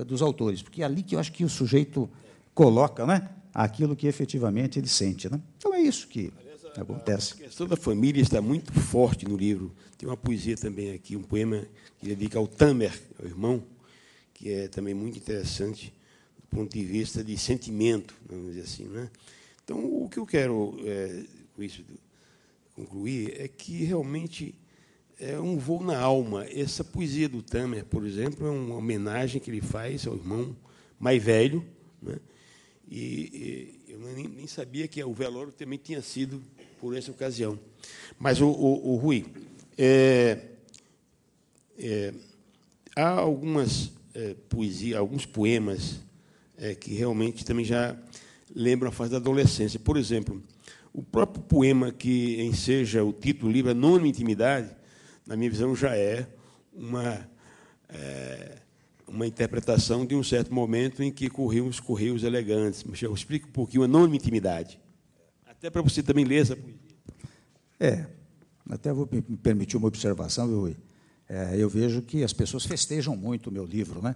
dos autores, porque é ali que eu acho que o sujeito coloca, né, aquilo que efetivamente ele sente, né? Então é isso que acontece. A questão da família está muito forte no livro. Tem uma poesia também aqui, um poema que ele dedica ao Tamer, ao irmão, que é também muito interessante do ponto de vista de sentimento, vamos dizer assim, né? Então, o que eu quero com isso concluir é que realmente é um voo na alma. Essa poesia do Tamer, por exemplo, é uma homenagem que ele faz ao irmão mais velho, né? E eu nem sabia que o velório também tinha sido por essa ocasião. Mas, o Rui, há algumas poesias, alguns poemas que realmente também já lembram a fase da adolescência. Por exemplo, o próprio poema que enseja o título do livro, Anônima Intimidade, na minha visão, já é uma interpretação de um certo momento em que corriam os correios elegantes. Michel, explica um pouquinho Anônima Intimidade, até para você também ler essa poesia. Até vou me permitir uma observação, viu, Rui? Eu vejo que as pessoas festejam muito o meu livro, né?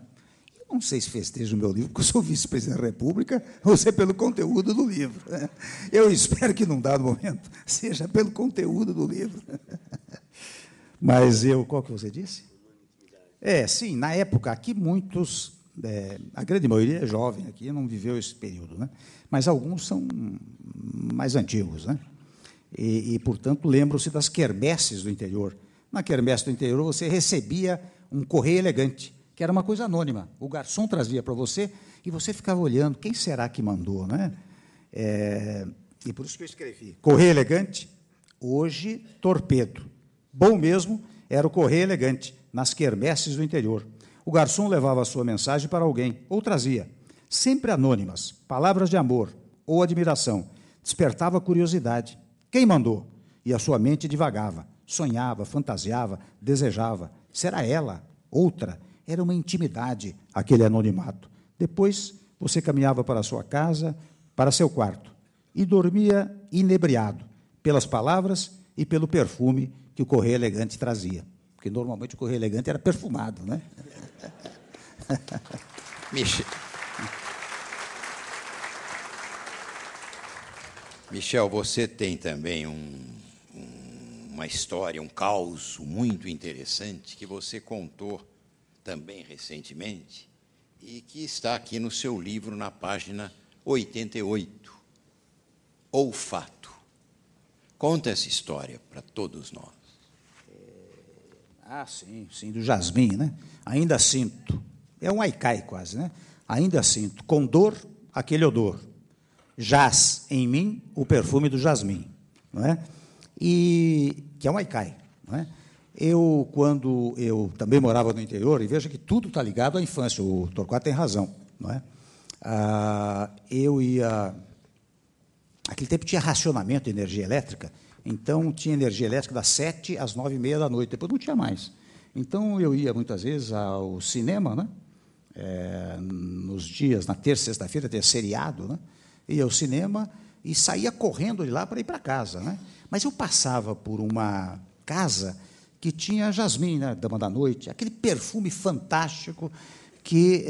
Eu não sei se festejo o meu livro porque eu sou vice-presidente da República ou se é pelo conteúdo do livro, né? Eu espero que, num dado momento, seja pelo conteúdo do livro. Mas qual que você disse? Sim, na época, aqui muitos, a grande maioria é jovem aqui, não viveu esse período, né? Mas alguns são mais antigos, né? E, portanto, lembram-se das quermesses do interior. Na quermesse do interior, você recebia um correio elegante, que era uma coisa anônima. O garçom trazia para você e você ficava olhando, quem será que mandou, né? E por isso que eu escrevi. Correio elegante, hoje, torpedo. Bom mesmo era o correio elegante, nas quermesses do interior. O garçom levava a sua mensagem para alguém, ou trazia, sempre anônimas, palavras de amor ou admiração. Despertava curiosidade. Quem mandou? E a sua mente divagava, sonhava, fantasiava, desejava. Será ela? Outra? Era uma intimidade, aquele anonimato. Depois, você caminhava para a sua casa, para seu quarto, e dormia inebriado pelas palavras e pelo perfume que o correio elegante trazia. Porque, normalmente, o correio elegante era perfumado, né? Michel, você tem também uma história, um caos muito interessante que você contou também recentemente e que está aqui no seu livro, na página 88, Olfato. Conta essa história para todos nós. Sim, do jasmim, né? Ainda sinto. É um haikai quase, né? Ainda sinto, com dor, aquele odor. Jaz em mim o perfume do jasmim, não é? E que é um haikai, não é? Quando eu também morava no interior, e veja que tudo está ligado à infância, o Torquato tem razão, não é? Eu ia... Naquele tempo tinha racionamento de energia elétrica, então tinha energia elétrica das 7 às 9h30 da noite, depois não tinha mais. Então eu ia muitas vezes ao cinema, né? Nos dias, na terça e sexta-feira, tinha seriado, né? Ia ao cinema e saía correndo de lá para ir para casa, né? Mas eu passava por uma casa que tinha jasmim, né, Dama da Noite, aquele perfume fantástico que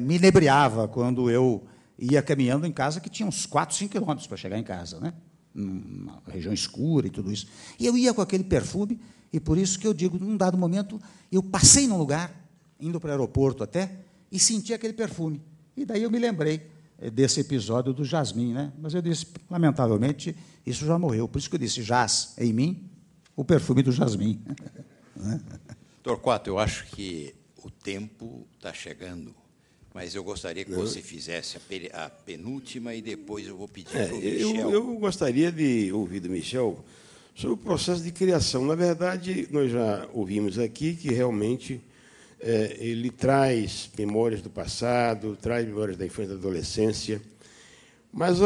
me inebriava quando eu ia caminhando em casa, que tinha uns 4, 5 quilômetros para chegar em casa, né? Uma região escura e tudo isso. E eu ia com aquele perfume, e por isso que eu digo, num dado momento, eu passei num lugar, indo para o aeroporto até, e senti aquele perfume. E daí eu me lembrei desse episódio do jasmim, né? Mas eu disse, lamentavelmente, isso já morreu. Por isso que eu disse, jaz em mim o perfume do jasmim. Torquato, eu acho que o tempo está chegando, mas eu gostaria que você fizesse a penúltima e depois eu vou pedir para o Michel. Eu gostaria de ouvir do Michel sobre o processo de criação. Na verdade, nós já ouvimos aqui que realmente ele traz memórias do passado, traz memórias da infância e da adolescência, mas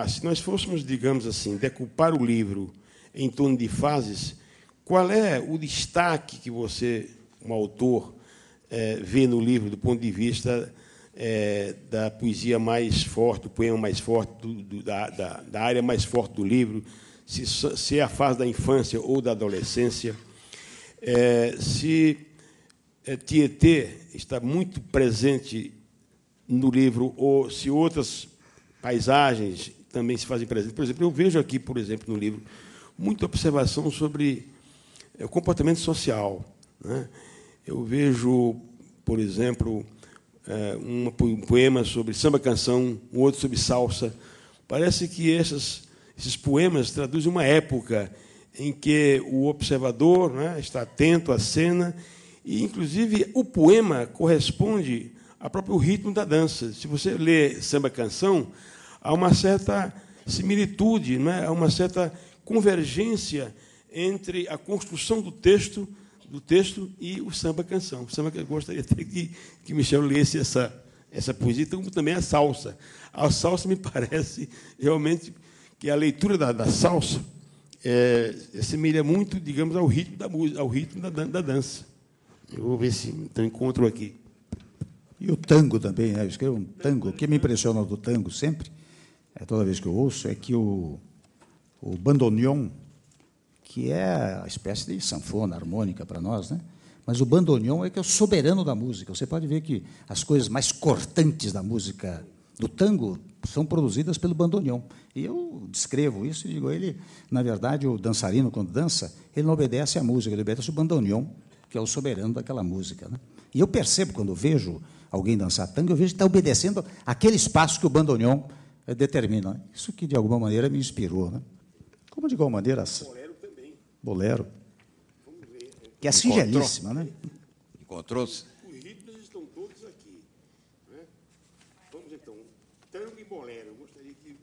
se nós fôssemos, digamos assim, decupar o livro em torno de fases, qual é o destaque que você, um autor, vê no livro do ponto de vista da poesia mais forte, do poema mais forte, da área mais forte do livro, se é a fase da infância ou da adolescência, se Tietê está muito presente no livro, ou se outras paisagens também se fazem presentes. Por exemplo, eu vejo aqui, por exemplo, no livro, muita observação sobre o comportamento social, né? Eu vejo, por exemplo, um poema sobre samba-canção, um outro sobre salsa. Parece que esses poemas traduzem uma época em que o observador, né, está atento à cena e, inclusive, o poema corresponde ao próprio ritmo da dança. Se você lê samba-canção, há uma certa similitude, né, há uma certa convergência entre a construção do texto do texto e o samba-canção. O samba que eu gostaria até que Michel lesse essa poesia, como também a salsa. A salsa me parece realmente que a leitura da salsa assemelha muito, digamos, ao ritmo da música, ao ritmo da dança. Eu vou ver se então encontro aqui. E o tango também, né? Eu escrevo um tango. O que me impressiona do tango sempre, toda vez que eu ouço, é que o bandoneon, que é a espécie de sanfona harmônica para nós, né? Mas o bandoneon é que é o soberano da música. Você pode ver que as coisas mais cortantes da música do tango são produzidas pelo bandoneon. E eu descrevo isso e digo, ele, na verdade, o dançarino, quando dança, ele não obedece à música, ele obedece ao bandoneon, que é o soberano daquela música, né? E eu percebo, quando eu vejo alguém dançar tango, eu vejo que está obedecendo aquele espaço que o bandoneon determina. Isso que, de alguma maneira, me inspirou, né? Como, de igual maneira... Bolero também. Bolero. Que é singelíssima, né? Encontrou? Os ritmos estão todos aqui. Né? Vamos, então, tango e bolero. Eu gostaria que...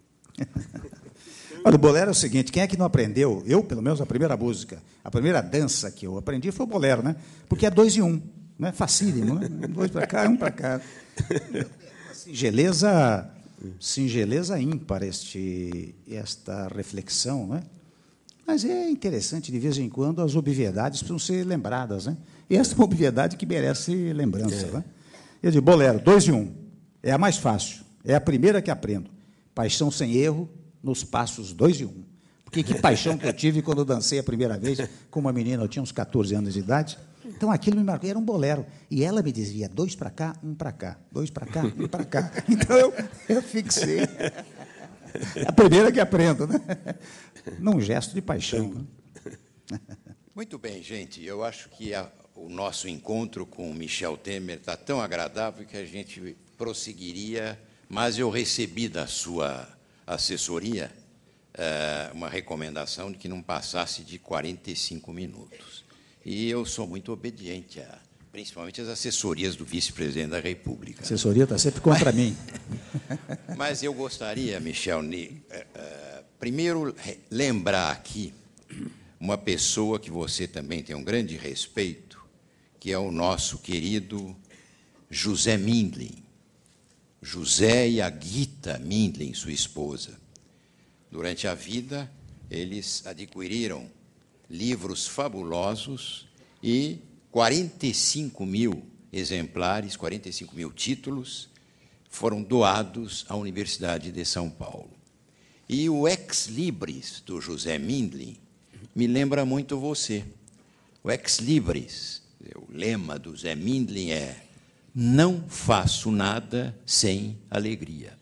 Olha, o bolero é o seguinte, quem é que não aprendeu? Eu, pelo menos, a primeira música, a primeira dança que eu aprendi foi o bolero, né? Porque é 2 em 1, né? Facílimo, né? 2 para cá, 1 para cá. Singeleza ímpar esta reflexão, né? Mas é interessante, de vez em quando, as obviedades precisam ser lembradas, né? E essa é uma obviedade que merece lembrança, né? Eu digo, bolero, 2 em 1, é a mais fácil, é a primeira que aprendo. Paixão sem erro, nos passos 2 em 1. Porque que paixão que eu tive quando eu dancei a primeira vez com uma menina, eu tinha uns 14 anos de idade. Então, aquilo me marcou, era um bolero. E ela me dizia, 2 para cá, 1 para cá. 2 para cá, 1 para cá. Então, eu fixei. É a primeira que aprendo, né? Num gesto de paixão. Né? Muito bem, gente. Eu acho que o nosso encontro com o Michel Temer está tão agradável que a gente prosseguiria, mas eu recebi da sua assessoria uma recomendação de que não passasse de 45 minutos. E eu sou muito obediente, principalmente às assessorias do vice-presidente da República. A assessoria está sempre contra mim. Mas eu gostaria, Michel, primeiro lembrar aqui uma pessoa que você também tem um grande respeito, que é o nosso querido José Mindlin. José e a Gita Mindlin, sua esposa. Durante a vida, eles adquiriram livros fabulosos e 45 mil exemplares, 45 mil títulos, foram doados à Universidade de São Paulo. E o Ex Libris, do José Mindlin, me lembra muito você. O Ex Libris, o lema do Zé Mindlin é: não faço nada sem alegria.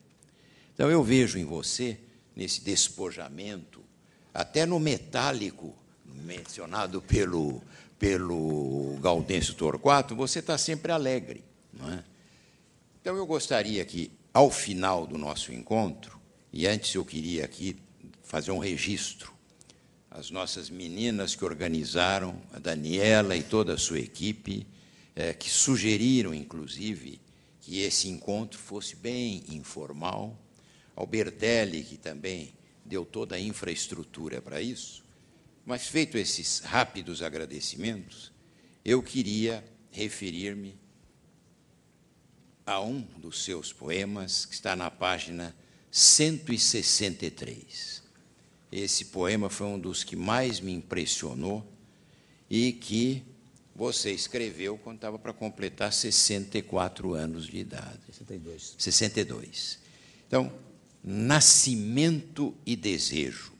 Então, eu vejo em você, nesse despojamento, até no metálico, mencionado pelo Gaudêncio Torquato, você está sempre alegre, não é? Então, eu gostaria que, ao final do nosso encontro, e antes eu queria aqui fazer um registro, as nossas meninas que organizaram, a Daniela e toda a sua equipe, que sugeriram, inclusive, que esse encontro fosse bem informal, ao Bertelli, que também deu toda a infraestrutura para isso. Mas, feito esses rápidos agradecimentos, eu queria referir-me a um dos seus poemas, que está na página 163. Esse poema foi um dos que mais me impressionou e que você escreveu quando estava para completar 64 anos de idade. 62. Então, Nascimento e Desejo.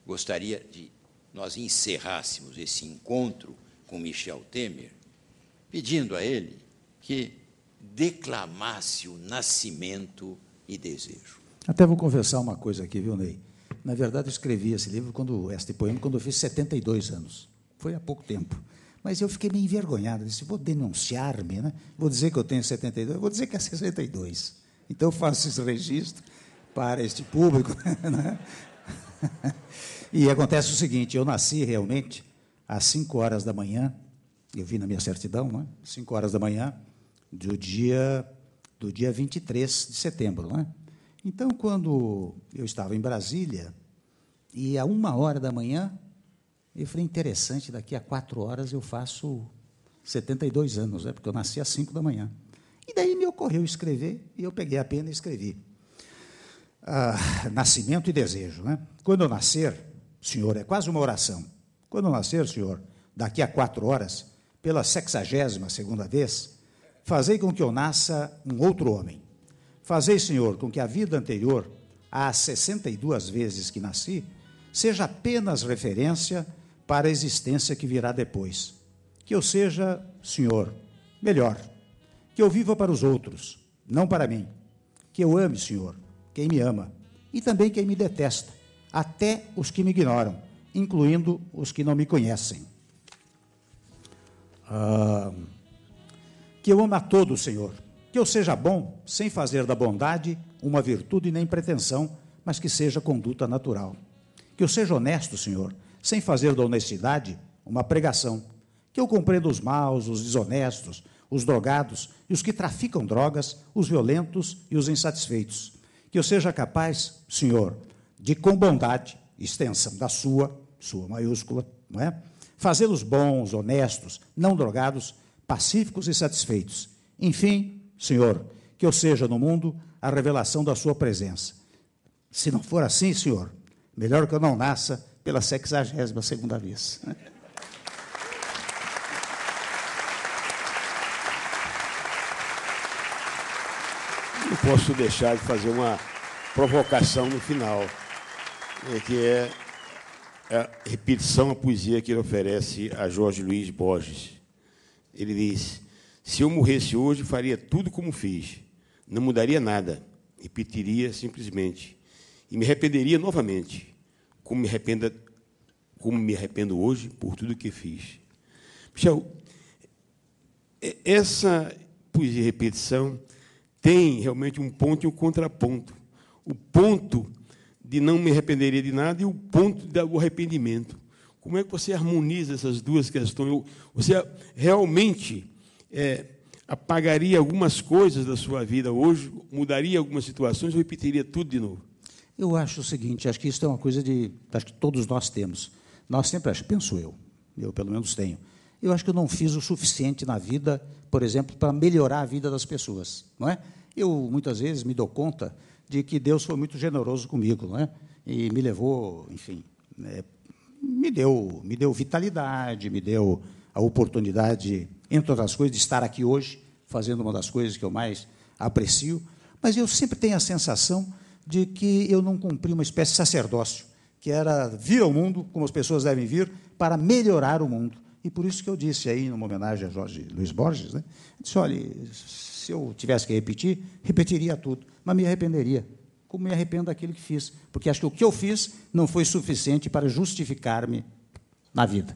Gostaria de nós encerrássemos esse encontro com Michel Temer, pedindo a ele que declamasse o Nascimento e Desejo. Até vou confessar uma coisa aqui, viu, Ney? Na verdade, eu escrevi este poema, quando eu fiz 72 anos. Foi há pouco tempo. Mas eu fiquei meio envergonhado. Disse, vou denunciar-me, né? Vou dizer que eu tenho 72, vou dizer que é 62. Então, eu faço esse registro para este público. Né? E acontece o seguinte, eu nasci realmente às 5 horas da manhã, eu vi na minha certidão, né? 5 horas da manhã do dia 23 de setembro. Né? Então, quando eu estava em Brasília, e à 1 hora da manhã, E eu falei, interessante, daqui a 4 horas eu faço 72 anos, né, porque eu nasci às 5 da manhã. E daí me ocorreu escrever, e eu peguei a pena e escrevi. Nascimento e desejo. Né? Quando eu nascer, Senhor, é quase uma oração. Quando eu nascer, Senhor, daqui a 4 horas, pela 62ª vez, fazei com que eu nasça um outro homem. Fazei, Senhor, com que a vida anterior, às 62 vezes que nasci, seja apenas referência para a existência que virá depois. Que eu seja, Senhor, melhor. Que eu viva para os outros, não para mim. Que eu ame, Senhor, quem me ama, e também quem me detesta, até os que me ignoram, incluindo os que não me conhecem. Que eu ame a todos, Senhor. Que eu seja bom, sem fazer da bondade uma virtude nem pretensão, mas que seja conduta natural. Que eu seja honesto, Senhor, sem fazer da honestidade uma pregação. Que eu compreenda os maus, os desonestos, os drogados e os que traficam drogas, os violentos e os insatisfeitos. Que eu seja capaz, Senhor, de com bondade, extensão da sua maiúscula, não é? Fazê-los bons, honestos, não drogados, pacíficos e satisfeitos. Enfim, Senhor, que eu seja no mundo a revelação da sua presença. Se não for assim, Senhor, melhor que eu não nasça pela 62ª vez. Não posso deixar de fazer uma provocação no final, que é a repetição à poesia que ele oferece a Jorge Luiz Borges. Ele diz: se eu morresse hoje, faria tudo como fiz, não mudaria nada, repetiria simplesmente, e me arrependeria novamente, como me arrependo hoje por tudo que fiz. Michel, essa poesia e repetição tem realmente um ponto e um contraponto. O ponto de não me arrependeria de nada e o ponto do arrependimento. Como é que você harmoniza essas duas questões? Você realmente apagaria algumas coisas da sua vida hoje, mudaria algumas situações ou repetiria tudo de novo? Eu acho o seguinte, acho que isso é uma coisa acho que todos nós temos. Nós sempre, penso eu pelo menos tenho. Eu acho que eu não fiz o suficiente na vida, por exemplo, para melhorar a vida das pessoas, não é? Eu, muitas vezes, me dou conta de que Deus foi muito generoso comigo, não é? E me levou, enfim, me deu vitalidade, me deu a oportunidade, entre outras coisas, de estar aqui hoje, fazendo uma das coisas que eu mais aprecio, mas eu sempre tenho a sensação de que eu não cumpri uma espécie de sacerdócio, que era vir ao mundo, como as pessoas devem vir, para melhorar o mundo. E por isso que eu disse aí, numa homenagem a Jorge Luiz Borges, né? Eu disse, olha, se eu tivesse que repetir, repetiria tudo, mas me arrependeria, como me arrependo daquilo que fiz, porque acho que o que eu fiz não foi suficiente para justificar-me na vida.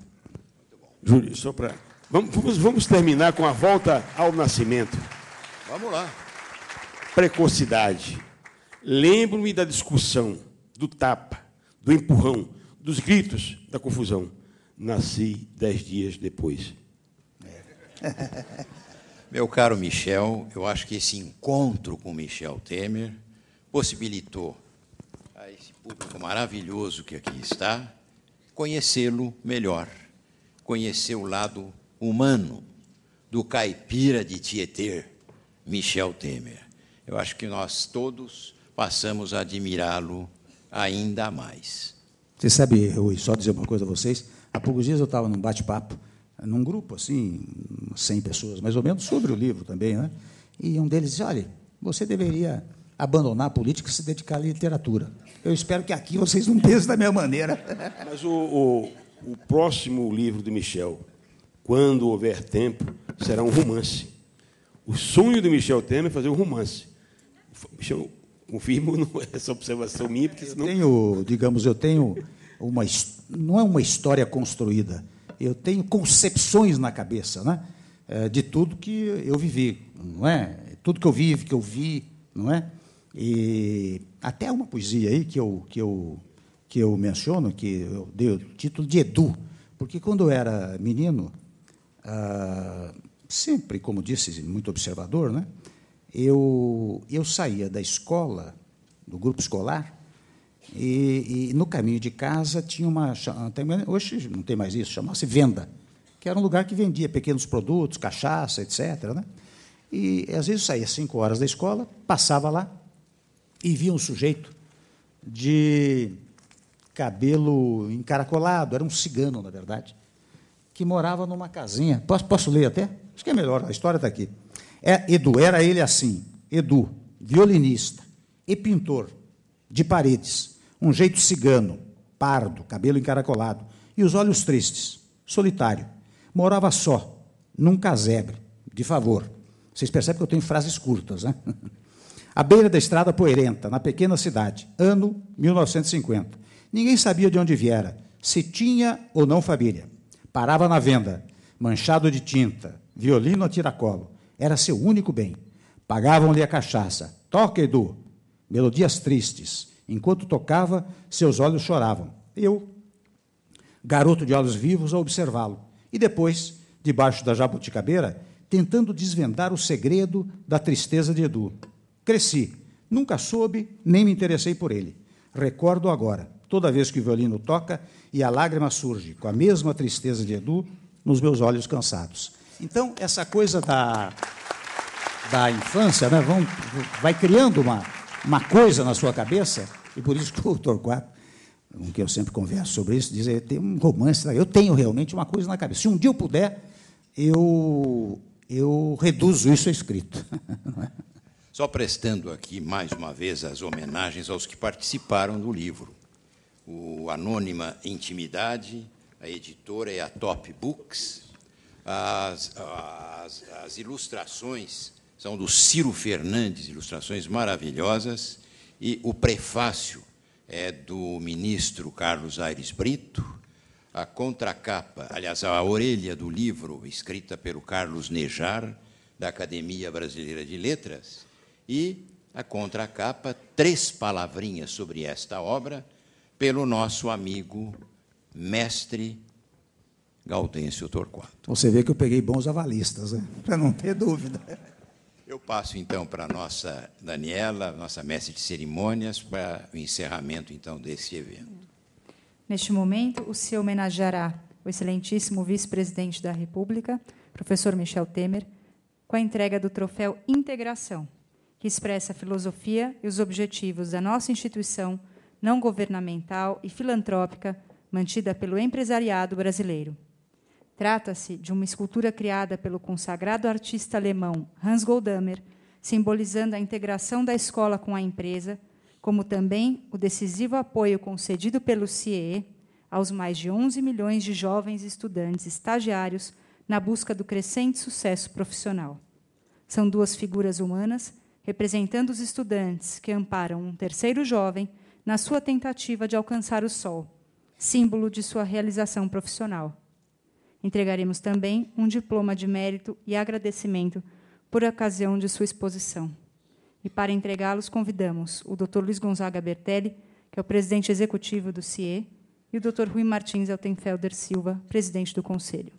Júlio, só para... Vamos terminar com a volta ao nascimento. Vamos lá. Precocidade. Lembro-me da discussão, do tapa, do empurrão, dos gritos, da confusão. Nasci 10 dias depois. Meu caro Michel, eu acho que esse encontro com Michel Temer possibilitou a esse público maravilhoso que aqui está conhecê-lo melhor, conhecer o lado humano do caipira de Tietê, Michel Temer. Eu acho que nós todos passamos a admirá-lo ainda mais. Você sabe, Rui, só dizer uma coisa a vocês, há poucos dias eu estava num bate-papo, num grupo, assim, 100 pessoas, mais ou menos, sobre o livro também, né? E um deles disse, olha, você deveria abandonar a política e se dedicar à literatura. Eu espero que aqui vocês não pensem da mesma maneira. Mas o próximo livro do Michel, Quando Houver Tempo, será um romance. O sonho do Michel Temer é fazer um romance. Michel, confirmo essa observação minha, porque senão... Eu tenho uma... Não é uma história construída, eu tenho concepções na cabeça, né? De tudo que eu vivi, não é? Tudo que eu vi, não é? E até uma poesia aí que eu menciono, que eu dei o título de Edu, porque quando eu era menino, sempre, como disse, muito observador, né? Eu saía da escola, do grupo escolar, E no caminho de casa tinha hoje não tem mais isso, chamava-se Venda, que era um lugar que vendia pequenos produtos, cachaça, etc., né? E, às vezes, eu saía às 5 horas da escola, passava lá e via um sujeito de cabelo encaracolado, era um cigano, na verdade, que morava numa casinha. Posso ler até? Acho que é melhor, a história está aqui. Edu, era ele assim, Edu, violinista e pintor de paredes, um jeito cigano, pardo, cabelo encaracolado, e os olhos tristes, solitário. Morava só, num casebre, de favor. Vocês percebem que eu tenho frases curtas, né? À beira da estrada poeirenta, na pequena cidade, ano 1950. Ninguém sabia de onde viera, se tinha ou não família. Parava na venda, manchado de tinta, violino a tiracolo. Era seu único bem. Pagavam-lhe a cachaça. Toca, Edu. Melodias tristes. Enquanto tocava, seus olhos choravam. Eu, garoto de olhos vivos, a observá-lo. E depois, debaixo da jabuticabeira, tentando desvendar o segredo da tristeza de Edu. Cresci, nunca soube, nem me interessei por ele. Recordo agora, toda vez que o violino toca e a lágrima surge, com a mesma tristeza de Edu, nos meus olhos cansados. Então, essa coisa da infância, né, vai criando uma coisa na sua cabeça, e por isso que o Torquato, com quem eu sempre converso sobre isso, diz que tem um romance, eu tenho realmente uma coisa na cabeça. Se um dia eu puder, eu reduzo isso a escrito. Só prestando aqui, mais uma vez, as homenagens aos que participaram do livro. O Anônima Intimidade, a editora é a Top Books. As ilustrações são do Ciro Fernandes, ilustrações maravilhosas, e o prefácio é do ministro Carlos Aires Brito. A contracapa, aliás, a orelha do livro, escrita pelo Carlos Nejar, da Academia Brasileira de Letras, e a contracapa, 3 palavrinhas sobre esta obra, pelo nosso amigo mestre Gaudêncio Torquato. Você vê que eu peguei bons avalistas, né? Para não ter dúvida. Eu passo, então, para a nossa Daniela, nossa mestre de cerimônias, para o encerramento, então, desse evento. Neste momento, o se homenageará o excelentíssimo vice-presidente da República, professor Michel Temer, com a entrega do troféu Integração, que expressa a filosofia e os objetivos da nossa instituição não governamental e filantrópica mantida pelo empresariado brasileiro. Trata-se de uma escultura criada pelo consagrado artista alemão Hans Goldammer, simbolizando a integração da escola com a empresa, como também o decisivo apoio concedido pelo CIEE aos mais de 11 milhões de jovens estudantes estagiários na busca do crescente sucesso profissional. São 2 figuras humanas representando os estudantes que amparam um terceiro jovem na sua tentativa de alcançar o sol, símbolo de sua realização profissional. Entregaremos também um diploma de mérito e agradecimento por ocasião de sua exposição. E, para entregá-los, convidamos o Dr. Luiz Gonzaga Bertelli, que é o presidente executivo do CIE, e o Dr. Rui Martins Altenfelder Silva, presidente do Conselho.